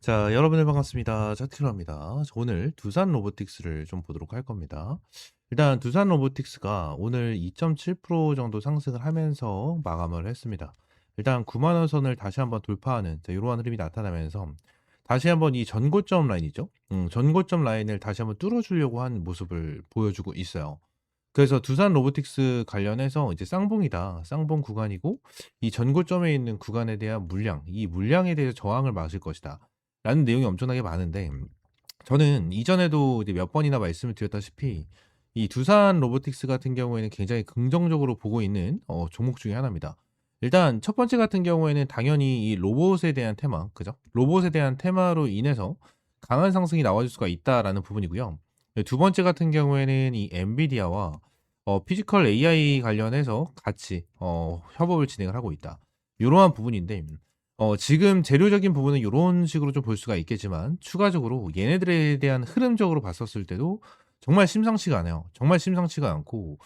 자, 여러분들 반갑습니다. 차트로입니다. 오늘 두산 로보틱스를 좀 보도록 할 겁니다. 일단 두산 로보틱스가 오늘 2.7% 정도 상승을 하면서 마감을 했습니다. 일단 9만 원 선을 다시 한번 돌파하는 이러한 흐름이 나타나면서 다시 한번 이 전고점 라인이죠. 전고점 라인을 다시 한번 뚫어주려고 한 모습을 보여주고 있어요. 그래서 두산 로보틱스 관련해서 이제 쌍봉이다. 쌍봉 구간이고 이 전고점에 있는 구간에 대한 물량, 이 물량에 대해서 저항을 맞을 것이다. 라는 내용이 엄청나게 많은데 저는 이전에도 이제 몇 번이나 말씀을 드렸다시피 이 두산 로보틱스 같은 경우에는 굉장히 긍정적으로 보고 있는 종목 중에 하나입니다. 일단 첫 번째 같은 경우에는 당연히 이 로봇에 대한 테마, 그죠? 로봇에 대한 테마로 인해서 강한 상승이 나와줄 수가 있다라는 부분이고요. 두 번째 같은 경우에는 이 엔비디아와 피지컬 AI 관련해서 같이 협업을 진행을 하고 있다. 이러한 부분인데 지금 재료적인 부분은 이런 식으로 좀 볼 수가 있겠지만 추가적으로 얘네들에 대한 흐름적으로 봤었을 때도 정말 심상치가 않아요. 정말 심상치가 않고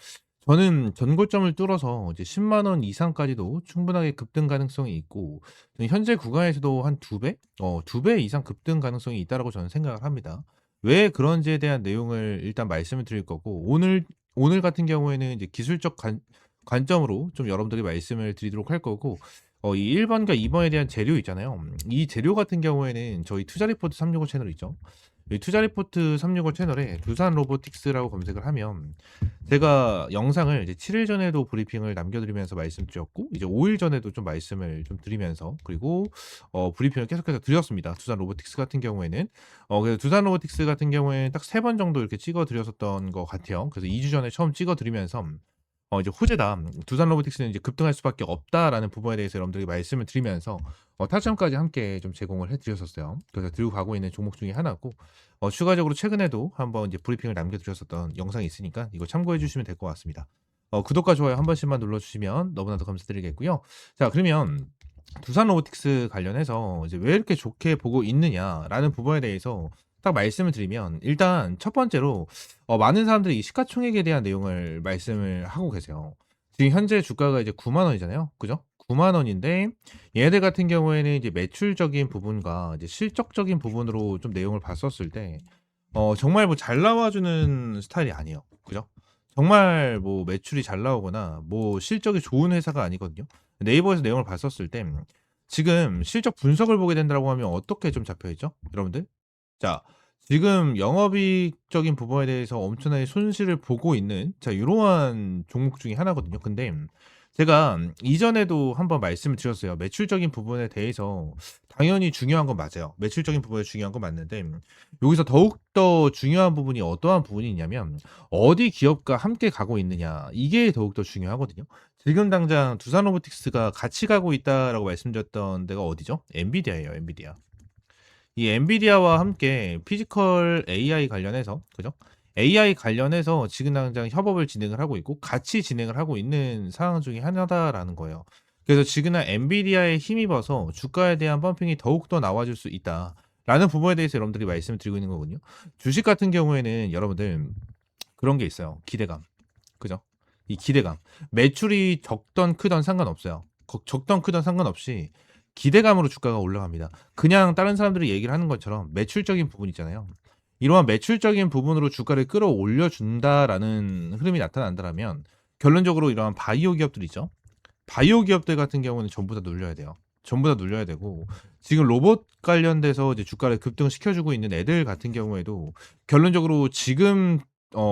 저는 전고점을 뚫어서 이제 10만 원 이상까지도 충분하게 급등 가능성이 있고 현재 구간에서도 한 2배? 2배 이상 급등 가능성이 있다라고 저는 생각을 합니다. 왜 그런지에 대한 내용을 일단 말씀을 드릴 거고 오늘 같은 경우에는 이제 기술적 관점으로 좀 여러분들이 말씀을 드리도록 할 거고 이 1 번과 2 번에 대한 재료 있잖아요. 이 재료 같은 경우에는 저희 투자 리포트 365 채널 있죠. 이 투자 리포트 365 채널에 두산 로보틱스라고 검색을 하면 제가 영상을 이제 7일 전에도 브리핑을 남겨 드리면서 말씀드렸고 이제 5일 전에도 좀 말씀을 좀 드리면서 그리고 브리핑을 계속해서 드렸습니다. 두산 로보틱스 같은 경우에는 그래서 두산 로보틱스 같은 경우에는 딱 3번 정도 이렇게 찍어 드렸었던 것 같아요. 그래서 2주 전에 처음 찍어 드리면서 이제 "호재다. 두산 로보틱스는 이제 급등할 수밖에 없다."라는 부분에 대해서 여러분들에게 말씀을 드리면서 타점까지 함께 좀 제공을 해 드렸었어요. 그래서 들고 가고 있는 종목 중에 하나고 추가적으로 최근에도 한번 이제 브리핑을 남겨 드렸었던 영상이 있으니까 이거 참고해 주시면 될 것 같습니다. 구독과 좋아요 한 번씩만 눌러 주시면 너무나도 감사드리겠고요. 자, 그러면 두산 로보틱스 관련해서 이제 "왜 이렇게 좋게 보고 있느냐?"라는 부분에 대해서 딱 말씀을 드리면 일단 첫 번째로 많은 사람들이 이 시가총액에 대한 내용을 말씀을 하고 계세요. 지금 현재 주가가 이제 9만 원이잖아요. 그죠? 9만 원인데 얘네들 같은 경우에는 이제 매출적인 부분과 이제 실적적인 부분으로 좀 내용을 봤었을 때 정말 뭐 잘 나와 주는 스타일이 아니에요. 그죠? 정말 뭐 매출이 잘 나오거나 뭐 실적이 좋은 회사가 아니거든요. 네이버에서 내용을 봤었을 때 지금 실적 분석을 보게 된다라고 하면 어떻게 좀 잡혀 있죠? 여러분들? 자, 지금 영업이익적인 부분에 대해서 엄청나게 손실을 보고 있는 요러한 종목 중에 하나거든요. 근데 제가 이전에도 한번 말씀을 드렸어요. 매출적인 부분에 대해서 당연히 중요한 건 맞아요. 매출적인 부분이 중요한 건 맞는데 여기서 더욱더 중요한 부분이 어떠한 부분이 있냐면 어디 기업과 함께 가고 있느냐 이게 더욱더 중요하거든요. 지금 당장 두산 로보틱스가 같이 가고 있다라고 말씀드렸던 데가 어디죠? 엔비디아예요, 엔비디아. 이 엔비디아와 함께 피지컬 AI 관련해서 그죠? AI 관련해서 지금 당장 협업을 진행을 하고 있고 같이 진행을 하고 있는 상황 중에 하나다라는 거예요. 그래서 지금은 엔비디아에 힘입어서 주가에 대한 펌핑이 더욱더 나와줄 수 있다라는 부분에 대해서 여러분들이 말씀을 드리고 있는 거거든요. 주식 같은 경우에는 여러분들 그런 게 있어요. 기대감. 그죠? 이 기대감. 매출이 적던 크던 상관없어요. 적던 크던 상관없이 기대감으로 주가가 올라갑니다. 그냥 다른 사람들이 얘기를 하는 것처럼 매출적인 부분 있잖아요. 이러한 매출적인 부분으로 주가를 끌어올려 준다라는 흐름이 나타난다라면 결론적으로 이러한 바이오 기업들 있죠. 바이오 기업들 같은 경우는 전부 다 눌려야 돼요. 전부 다 눌려야 되고 지금 로봇 관련돼서 이제 주가를 급등시켜 주고 있는 애들 같은 경우에도 결론적으로 지금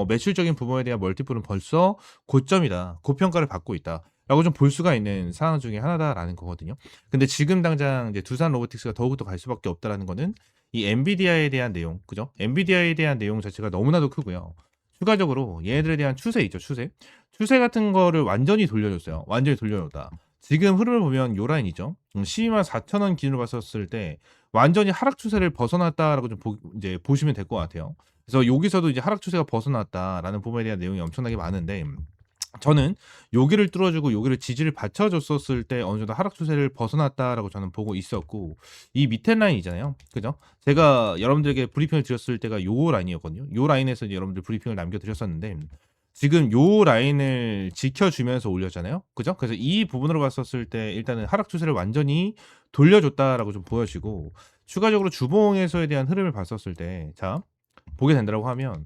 매출적인 부분에 대한 멀티플은 벌써 고점이다. 고평가를 받고 있다라고 좀 볼 수가 있는 상황 중에 하나다라는 거거든요. 근데 지금 당장 이제 두산 로보틱스가 더욱더 갈 수밖에 없다라는 거는 이 엔비디아에 대한 내용, 그죠? 엔비디아에 대한 내용 자체가 너무나도 크고요. 추가적으로 얘네들에 대한 추세 있죠, 추세. 추세 같은 거를 완전히 돌려줬어요. 완전히 돌려줬다. 지금 흐름을 보면 요 라인이죠. 12만 4천 원 기준으로 봤었을 때 완전히 하락 추세를 벗어났다라고 좀 이제 보시면 될 것 같아요. 그래서 여기서도 이제 하락 추세가 벗어났다라는 부분에 대한 내용이 엄청나게 많은데 저는 여기를 뚫어주고 여기를 지지를 받쳐줬었을 때 어느 정도 하락 추세를 벗어났다라고 저는 보고 있었고 이 밑에 라인이잖아요. 그죠? 제가 여러분들에게 브리핑을 드렸을 때가 요 라인이었거든요. 요 라인에서 이제 여러분들 브리핑을 남겨드렸었는데 지금 요 라인을 지켜주면서 올렸잖아요. 그죠? 그래서 이 부분으로 봤었을 때 일단은 하락 추세를 완전히 돌려줬다라고 좀 보여지고 추가적으로 주봉에서에 대한 흐름을 봤었을 때 자 보게 된다라고 하면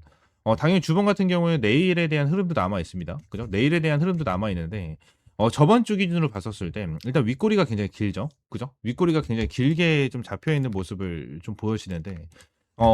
당연히 주봉 같은 경우에 내일에 대한 흐름도 남아 있습니다. 그죠? 내일에 대한 흐름도 남아 있는데 저번 주 기준으로 봤었을 때 일단 윗꼬리가 굉장히 길죠. 그죠? 윗꼬리가 굉장히 길게 좀 잡혀 있는 모습을 좀 보여지는데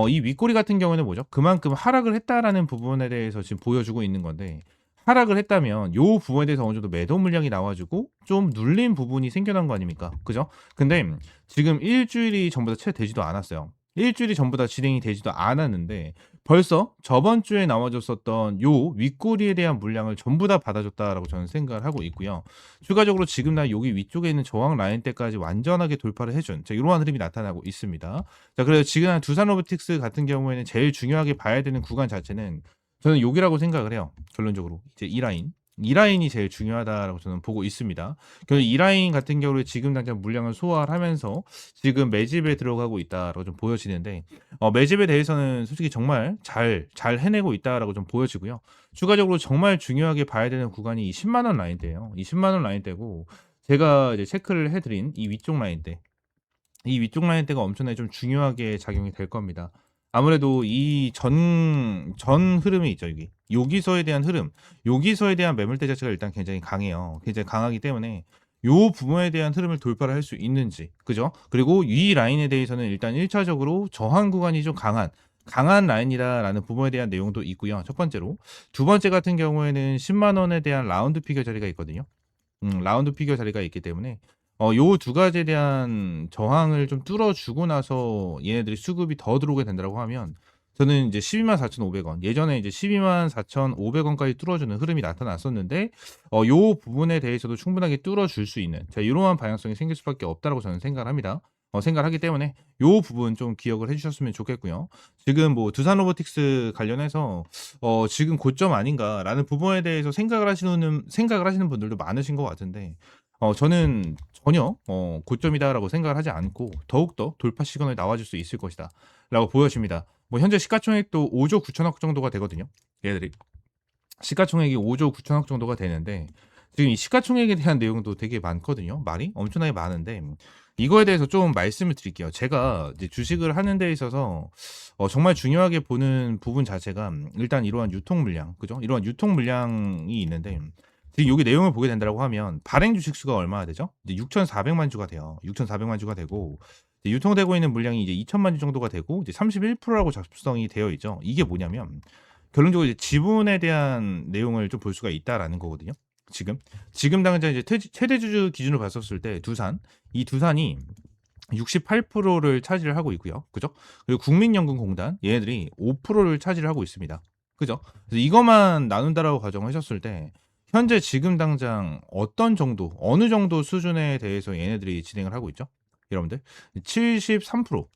이 윗꼬리 같은 경우에는 뭐죠? 그만큼 하락을 했다라는 부분에 대해서 지금 보여주고 있는 건데 하락을 했다면 요 부분에 대해서 어느 정도 매도 물량이 나와 주고 좀 눌린 부분이 생겨난 거 아닙니까? 그죠? 근데 지금 일 주일이 전부 다 채 되지도 않았어요. 일 주일이 전부 다 진행이 되지도 않았는데 벌써 저번 주에 나와 줬었던 요 윗꼬리에 대한 물량을 전부 다 받아 줬다라고 저는 생각을 하고 있고요. 추가적으로 지금 나 여기 위쪽에 있는 저항 라인대까지 완전하게 돌파를 해준 요러한 흐름이 나타나고 있습니다. 자 그래서 지금 한 두산 로보틱스 같은 경우에는 제일 중요하게 봐야 되는 구간 자체는 저는 여기라고 생각을 해요. 결론적으로 이제 이 라인. 이 라인이 제일 중요하다라고 저는 보고 있습니다. 그래서 이 라인 같은 경우에 지금 당장 물량을 소화를 하면서 지금 매집에 들어가고 있다라고 좀 보여지는데 매집에 대해서는 솔직히 정말 잘 해내고 있다라고 좀 보여지고요. 추가적으로 정말 중요하게 봐야 되는 구간이 이 10만 원 라인대예요. 이 10만 원 라인대고 제가 이제 체크를 해 드린 이 위쪽 라인대. 이 위쪽 라인대가 엄청나게 좀 중요하게 작용이 될 겁니다. 아무래도 이 전 흐름이 있죠, 여기. 여기서에 대한 흐름, 여기서에 대한 매물대 자체가 일단 굉장히 강해요. 굉장히 강하기 때문에 요 부분에 대한 흐름을 돌파를 할 수 있는지, 그죠? 그리고 이 라인에 대해서는 일단 1차적으로 저항 구간이 좀 강한 라인이다라는 부분에 대한 내용도 있고요. 첫 번째로. 두 번째 같은 경우에는 10만 원에 대한 라운드 피겨 자리가 있거든요. 라운드 피겨 자리가 있기 때문에 요 두 가지에 대한 저항을 좀 뚫어주고 나서 얘네들이 수급이 더 들어오게 된다라고 하면 저는 이제 124,500원 예전에 이제 124,500원까지 뚫어주는 흐름이 나타났었는데 요 부분에 대해서도 충분하게 뚫어줄 수 있는 이러한 방향성이 생길 수밖에 없다라고 저는 생각을 합니다. 생각을 하기 때문에 요 부분 좀 기억을 해 주셨으면 좋겠고요. 지금 뭐 두산 로보틱스 관련해서 '지금 고점 아닌가.'라는 부분에 대해서 생각을 하시는 분들도 많으신 것 같은데 저는 전혀 '고점이다.'라고 생각을 하지 않고 더욱더 돌파 시그널이 나와줄 수 있을 것이다라고 보여집니다. 뭐 현재 시가총액도 5조 9천억 정도가 되거든요, 얘들이. 시가총액이 5조 9천억 정도가 되는데 지금 이 시가총액에 대한 내용도 되게 많거든요. 말이 엄청나게 많은데 이거에 대해서 좀 말씀을 드릴게요. 제가 이제 주식을 하는 데 있어서 정말 중요하게 보는 부분 자체가 일단 이러한 유통 물량, 그죠? 이러한 유통 물량이 있는데 지금 여기 내용을 보게 된다라고 하면 발행 주식 수가 얼마나 되죠? 이제 6,400만 주가 돼요. 6,400만 주가 되고 이제 유통되고 있는 물량이 이제 2천만 주 정도가 되고 이제 31%라고 작성이 되어 있죠. 이게 뭐냐면 결론적으로 이제 지분에 대한 내용을 좀 볼 수가 있다라는 거거든요. 지금 당장 이제 최대 주주 기준으로 봤었을 때 이 두산이 68%를 차지를 하고 있고요. 그죠? 그리고 국민연금공단 얘네들이 5%를 차지를 하고 있습니다. 그죠? 그래서 이것만 나눈다라고 가정하셨을 때 현재 지금 당장 어느 정도 수준에 대해서 얘네들이 진행을 하고 있죠? 여러분들 73%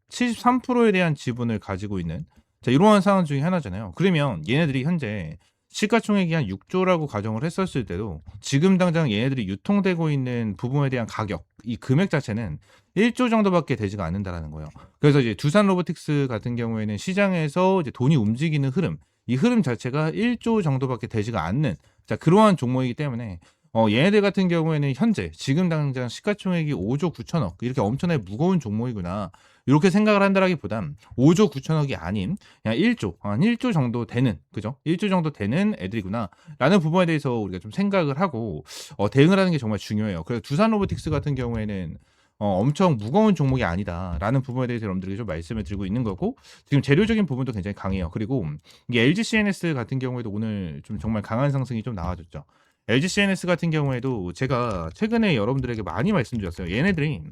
73%에 대한 지분을 가지고 있는 이러한 상황 중에 하나잖아요. 그러면 얘네들이 현재 시가총액이 한 6조라고 가정을 했었을 때도 지금 당장 얘네들이 유통되고 있는 부분에 대한 가격, 이 금액 자체는 1조 정도밖에 되지가 않는다라는 거예요. 그래서 이제 두산 로보틱스 같은 경우에는 시장에서 이제 돈이 움직이는 흐름, 이 흐름 자체가 1조 정도밖에 되지가 않는 그러한 종목이기 때문에 얘네들 같은 경우에는 현재 지금 당장 시가총액이 5조 9천억 이렇게 엄청나게 무거운 종목이구나. 이렇게 생각을 한다라기보단 5조 9천억이 아닌 그냥 1조, 한 1조 정도 되는, 그죠? 1조 정도 되는 애들이구나라는 부분에 대해서 우리가 좀 생각을 하고 대응을 하는 게 정말 중요해요. 그래서 두산 로보틱스 같은 경우에는 엄청 무거운 종목이 아니다라는 부분에 대해서 여러분들에게 좀 말씀을 드리고 있는 거고 지금 재료적인 부분도 굉장히 강해요. 그리고 이게 LG CNS 같은 경우에도 오늘 좀 정말 강한 상승이 좀 나와줬죠. LG CNS 같은 경우에도 제가 최근에 여러분들에게 많이 말씀드렸어요. 얘네들이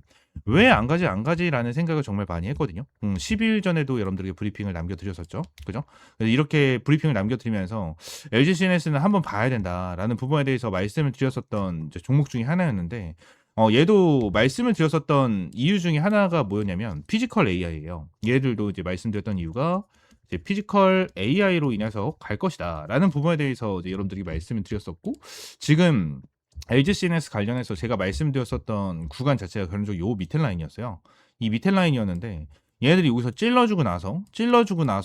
왜 안 가지라는 생각을 정말 많이 했거든요. 10일 전에도 여러분들에게 브리핑을 남겨드렸었죠. 그죠? 그래서 이렇게 브리핑을 남겨드리면서 LG CNS는 한번 봐야 된다라는 부분에 대해서 말씀을 드렸었던 이제 종목 중에 하나였는데 얘도 말씀을 드렸었던 이유 중에 하나가 뭐였냐면 피지컬 AI예요. 얘들도 이제 말씀드렸던 이유가 이제 피지컬 AI로 인해서 갈 것이다라는 부분에 대해서 이제 여러분들이 말씀을 드렸었고 지금 LG CNS 관련해서 제가 말씀드렸었던 구간 자체가 결론적으로 요 밑에 라인이었어요. 이 밑에 라인이었는데 얘네들이 여기서 찔러주고 나서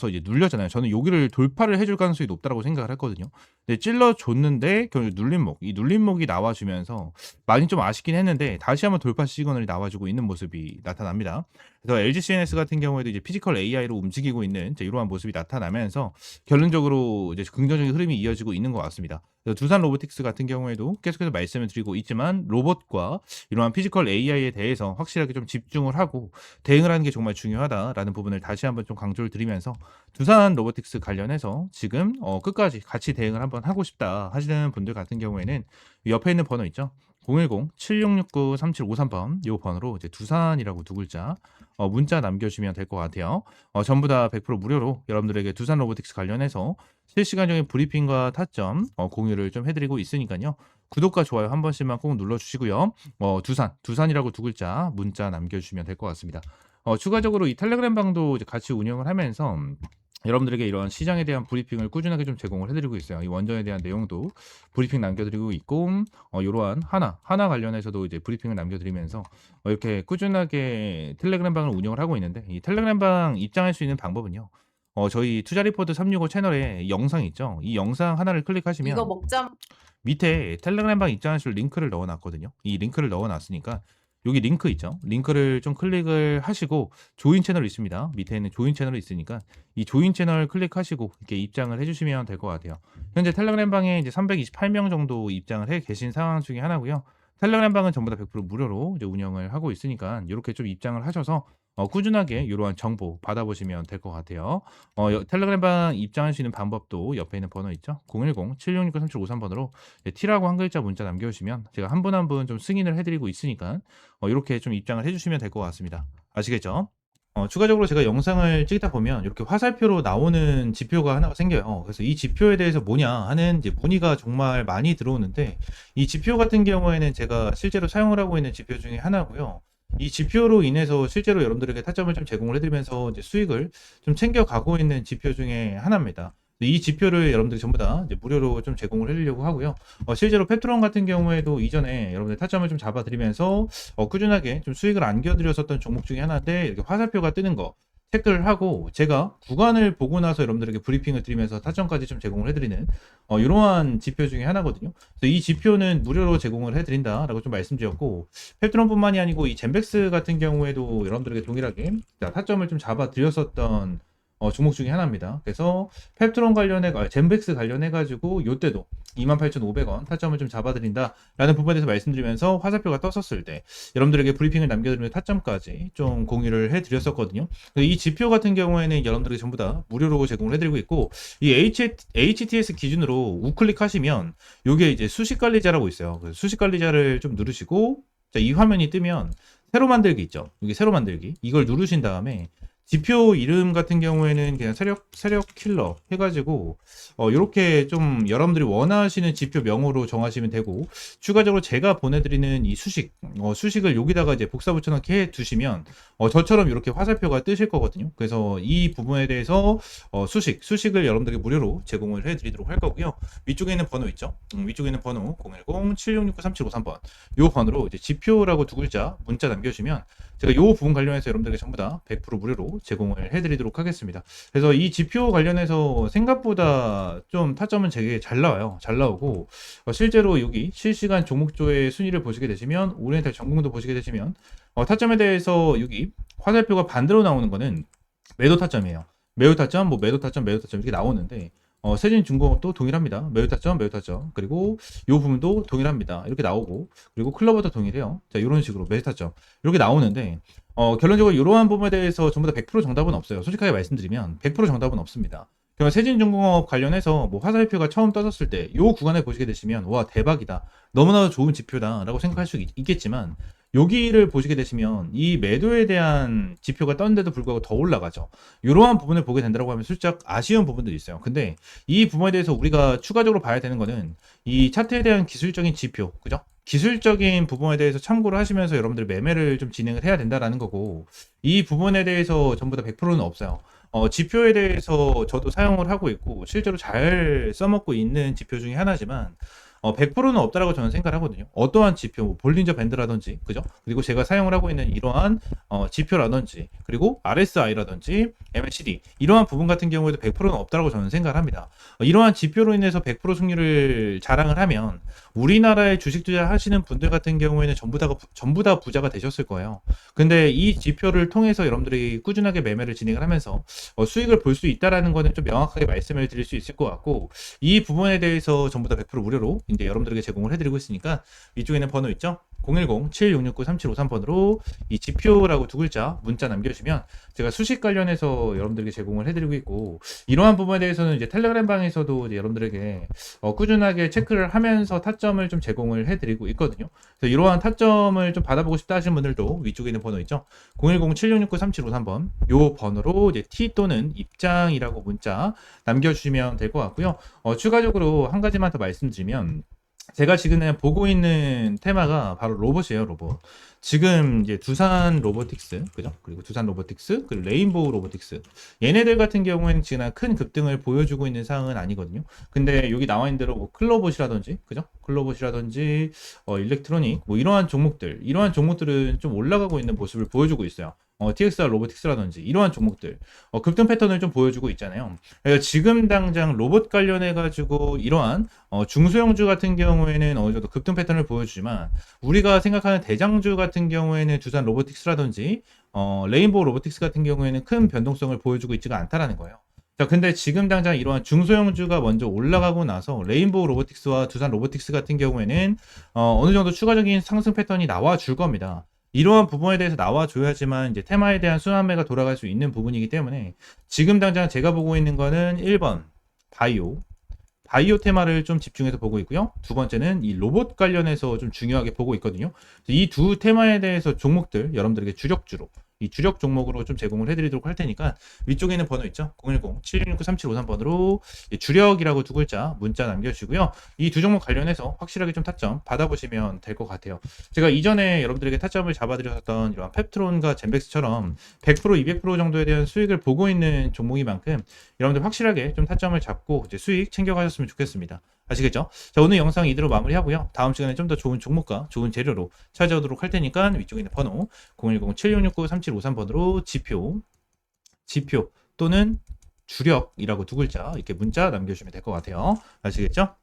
이제 눌렸잖아요. 저는 여기를 돌파를 해줄 가능성이 높다라고 생각을 했거든요. 근데 찔러줬는데 결국 눌림목, 이 눌림목이 나와주면서 많이 좀 아쉽긴 했는데 다시 한번 돌파 시그널이 나와주고 있는 모습이 나타납니다. 그래서 LG CNS 같은 경우에도 이제 피지컬 AI로 움직이고 있는 이러한 모습이 나타나면서 결론적으로 이제 긍정적인 흐름이 이어지고 있는 것 같습니다. 그래서 두산 로보틱스 같은 경우에도 계속해서 말씀을 드리고 있지만 로봇과 이러한 피지컬 AI에 대해서 확실하게 좀 집중을 하고 대응을 하는 게 정말 중요하다라는 부분을 다시 한번 좀 강조를 드리면서 두산 로보틱스 관련해서 지금 끝까지 같이 대응을 한번 하고 싶다 하시는 분들 같은 경우에는 옆에 있는 번호 있죠? 010-7669-3753번 요 번호로 이제 두산이라고 두 글자 문자 남겨주시면 될 것 같아요. 전부 다 100% 무료로 여러분들에게 두산 로보틱스 관련해서 실시간적인 브리핑과 타점 공유를 좀 해드리고 있으니까요. 구독과 좋아요 한 번씩만 꼭 눌러주시고요. 두산이라고 두 글자 문자 남겨주시면 될 것 같습니다. 추가적으로 이 텔레그램 방도 이제 같이 운영을 하면서 여러분들에게 이런 시장에 대한 브리핑을 꾸준하게 좀 제공을 해드리고 있어요. 이 원전에 대한 내용도 브리핑 남겨드리고 있고, 이러한 하나 관련해서도 이제 브리핑을 남겨드리면서 이렇게 꾸준하게 텔레그램 방을 운영을 하고 있는데, 이 텔레그램 방 입장할 수 있는 방법은요. 저희 투자 리포트 365 채널에 영상이 있죠. 이 영상 하나를 이거 클릭하시면 먹자. 밑에 텔레그램 방 입장하실 링크를 넣어놨거든요. 이 링크를 넣어놨으니까 여기 링크 있죠. 링크를 좀 클릭을 하시고 조인 채널이 있습니다. 밑에는 조인 채널이 있으니까 이 조인 채널 클릭하시고 이렇게 입장을 해주시면 될 것 같아요. 현재 텔레그램 방에 이제 328명 정도 입장을 해 계신 상황 중에 하나고요. 텔레그램 방은 전부 다 100% 무료로 이제 운영을 하고 있으니까 이렇게 좀 입장을 하셔서 꾸준하게 이러한 정보 받아보시면 될 것 같아요. 텔레그램 방 입장할 수 있는 방법도 옆에 있는 번호 있죠. 010-7669-3753번으로 T라고 한 글자 문자 남겨주시면 제가 한 분 한 분 좀 승인을 해드리고 있으니까 이렇게 좀 입장을 해주시면 될 것 같습니다. 아시겠죠? 추가적으로 제가 영상을 찍다 보면 이렇게 화살표로 나오는 지표가 하나가 생겨요. 그래서 이 지표에 대해서 뭐냐 하는 이제 문의가 정말 많이 들어오는데 이 지표 같은 경우에는 제가 실제로 사용을 하고 있는 지표 중에 하나고요. 이 지표로 인해서 실제로 여러분들에게 타점을 좀 제공을 해드리면서 이제 수익을 좀 챙겨가고 있는 지표 중에 하나입니다. 이 지표를 여러분들이 전부 다 이제 무료로 좀 제공을 해드리려고 하고요. 실제로 페트론 같은 경우에도 이전에 여러분들 타점을 좀 잡아드리면서 꾸준하게 좀 수익을 안겨드렸었던 종목 중에 하나인데 이렇게 화살표가 뜨는 거 체크를 하고 제가 구간을 보고 나서 여러분들에게 브리핑을 드리면서 타점까지 좀 제공을 해드리는 이러한 지표 중에 하나거든요. 그래서 이 지표는 무료로 제공을 해드린다라고 좀 말씀드렸고 페트론뿐만이 아니고 이 젠백스 같은 경우에도 여러분들에게 동일하게 타점을 좀 잡아드렸었던 종목 중에 하나입니다. 그래서 펩트론 젠백스 관련해가지고 요때도 28,500원 타점을 좀 잡아드린다라는 부분에 대해서 말씀드리면서 화살표가 떴었을 때 여러분들에게 브리핑을 남겨드리는 타점까지 좀 공유를 해드렸었거든요. 이 지표 같은 경우에는 여러분들에게 전부 다 무료로 제공을 해드리고 있고 이 HTS 기준으로 우클릭하시면 요게 이제 수식관리자라고 있어요. 수식 관리자를 좀 누르시고 이 화면이 뜨면 새로 만들기 있죠. 여기 새로 만들기 이걸 누르신 다음에 지표 이름 같은 경우에는 그냥 세력 킬러 해가지고 이렇게 좀 여러분들이 원하시는 지표 명으로 정하시면 되고 추가적으로 제가 보내드리는 이 수식을 여기다가 이제 복사 붙여넣기 해 두시면 저처럼 이렇게 화살표가 뜨실 거거든요. 그래서 이 부분에 대해서 수식을 여러분들에게 무료로 제공을 해드리도록 할 거고요. 위쪽에 있는 번호 있죠. 위쪽에 있는 번호 010-7669-3753번 이 번호로 이제 지표라고 두 글자 문자 남겨주시면 제가 이 부분 관련해서 여러분들에게 전부 다 100% 무료로 제공을 해드리도록 하겠습니다. 그래서 이 지표 관련해서 생각보다 좀 타점은 되게 잘 나와요. 잘 나오고 실제로 여기 실시간 종목조의 순위를 보시게 되시면 오리엔탈 전공도 보시게 되시면 타점에 대해서 여기 화살표가 반대로 나오는 거는 매도 타점이에요. 매도 타점, 매도 타점 이렇게 나오는데 세진중공업도 동일합니다. 매도 타점, 그리고 이 부분도 동일합니다. 이렇게 나오고, 그리고 클로버도 동일해요. 자, 이런 식으로 매도 타점 이렇게 나오는데, 결론적으로 이러한 부분에 대해서 전부 다 100% 정답은 없어요. 솔직하게 말씀드리면 100% 정답은 없습니다. 그러면 세진중공업 관련해서 화살표가 처음 떠졌을 때 이 구간에 보시게 되시면 와 대박이다. 너무나도 좋은 지표다라고 생각할 수 있겠지만 여기를 보시게 되시면 이 매도에 대한 지표가 떴는데도 불구하고 더 올라가죠. 이러한 부분을 보게 된다고 하면 살짝 아쉬운 부분들이 있어요. 근데 이 부분에 대해서 우리가 추가적으로 봐야 되는 거는 이 차트에 대한 기술적인 지표, 그죠? 기술적인 부분에 대해서 참고를 하시면서 여러분들 매매를 좀 진행을 해야 된다라는 거고 이 부분에 대해서 전부 다 100%는 없어요. 지표에 대해서 저도 사용을 하고 있고 실제로 잘 써먹고 있는 지표 중에 하나지만 100%는 없다라고 저는 생각을 하거든요. 어떠한 지표, 뭐 볼린저 밴드라든지, 그죠? 그리고 제가 사용을 하고 있는 이러한 지표라든지, 그리고 RSI라든지, MACD 이러한 부분 같은 경우에도 100%는 없다라고 저는 생각을 합니다. 이러한 지표로 인해서 100% 승률을 자랑을 하면 우리나라에 주식 투자하시는 분들 같은 경우에는 전부 다 부자가 되셨을 거예요. 근데 이 지표를 통해서 여러분들이 꾸준하게 매매를 진행을 하면서 수익을 볼 수 있다라는 거는 좀 명확하게 말씀을 드릴 수 있을 것 같고, 이 부분에 대해서 전부 다 100% 무료로 이제 여러분들에게 제공을 해드리고 있으니까 위쪽에는 번호 있죠? 010-7669-3753번으로 이 지표라고 두 글자 문자 남겨주시면 제가 수식 관련해서 여러분들에게 제공을 해드리고 있고, 이러한 부분에 대해서는 이제 텔레그램 방에서도 이제 여러분들에게 꾸준하게 체크를 하면서 타점을 좀 제공을 해드리고 있거든요. 그래서 이러한 타점을 좀 받아보고 싶다 하시는 분들도 위쪽에 있는 번호 있죠? 010-7669-3753번 요 번호로 이제 T 또는 입장이라고 문자 남겨주시면 될 것 같고요. 추가적으로 한 가지만 더 말씀드리면, 제가 지금 보고 있는 테마가 바로 로봇이에요, 로봇. 지금 이제 두산 로보틱스, 그죠? 그리고 두산 로보틱스, 그리고 레인보우 로보틱스. 얘네들 같은 경우에는 지금 큰 급등을 보여주고 있는 상황은 아니거든요. 근데 여기 나와 있는 대로 뭐 클로봇이라든지, 그죠? 클로봇이라든지, 일렉트로닉, 뭐 이러한 종목들은 좀 올라가고 있는 모습을 보여주고 있어요. TXR 로보틱스라든지 이러한 종목들 급등 패턴을 좀 보여주고 있잖아요. 그래서 지금 당장 로봇 관련해 가지고 이러한 중소형주 같은 경우에는 어느 정도 급등 패턴을 보여주지만, 우리가 생각하는 대장주 같은 경우에는 두산 로보틱스라든지 레인보우 로보틱스 같은 경우에는 큰 변동성을 보여주고 있지가 않다라는 거예요. 자, 근데 지금 당장 이러한 중소형주가 먼저 올라가고 나서 레인보우 로보틱스와 두산 로보틱스 같은 경우에는 어느 정도 추가적인 상승 패턴이 나와 줄 겁니다. 이러한 부분에 대해서 나와줘야지만 이제 테마에 대한 순환매가 돌아갈 수 있는 부분이기 때문에, 지금 당장 제가 보고 있는 거는 1번 바이오 테마를 좀 집중해서 보고 있고요. 두 번째는 이 로봇 관련해서 좀 중요하게 보고 있거든요. 이 두 테마에 대해서 종목들 여러분들에게 주력주로, 이 주력 종목으로 좀 제공을 해드리도록 할 테니까 위쪽에 있는 번호 있죠? 010-7669-3753번으로 주력이라고 두 글자 문자 남겨주시고요. 이 두 종목 관련해서 확실하게 좀 타점 받아보시면 될 것 같아요. 제가 이전에 여러분들에게 타점을 잡아드렸던 이런 펩트론과 젠백스처럼 100%, 200% 정도에 대한 수익을 보고 있는 종목인 만큼 여러분들 확실하게 좀 타점을 잡고 이제 수익 챙겨가셨으면 좋겠습니다. 아시겠죠? 자, 오늘 영상 이대로 마무리하고요. 다음 시간에 좀 더 좋은 종목과 좋은 재료로 찾아오도록 할 테니까 위쪽에 있는 번호 010-7669-3753번으로 지표 또는 주력이라고 두 글자 이렇게 문자 남겨주시면 될 것 같아요. 아시겠죠?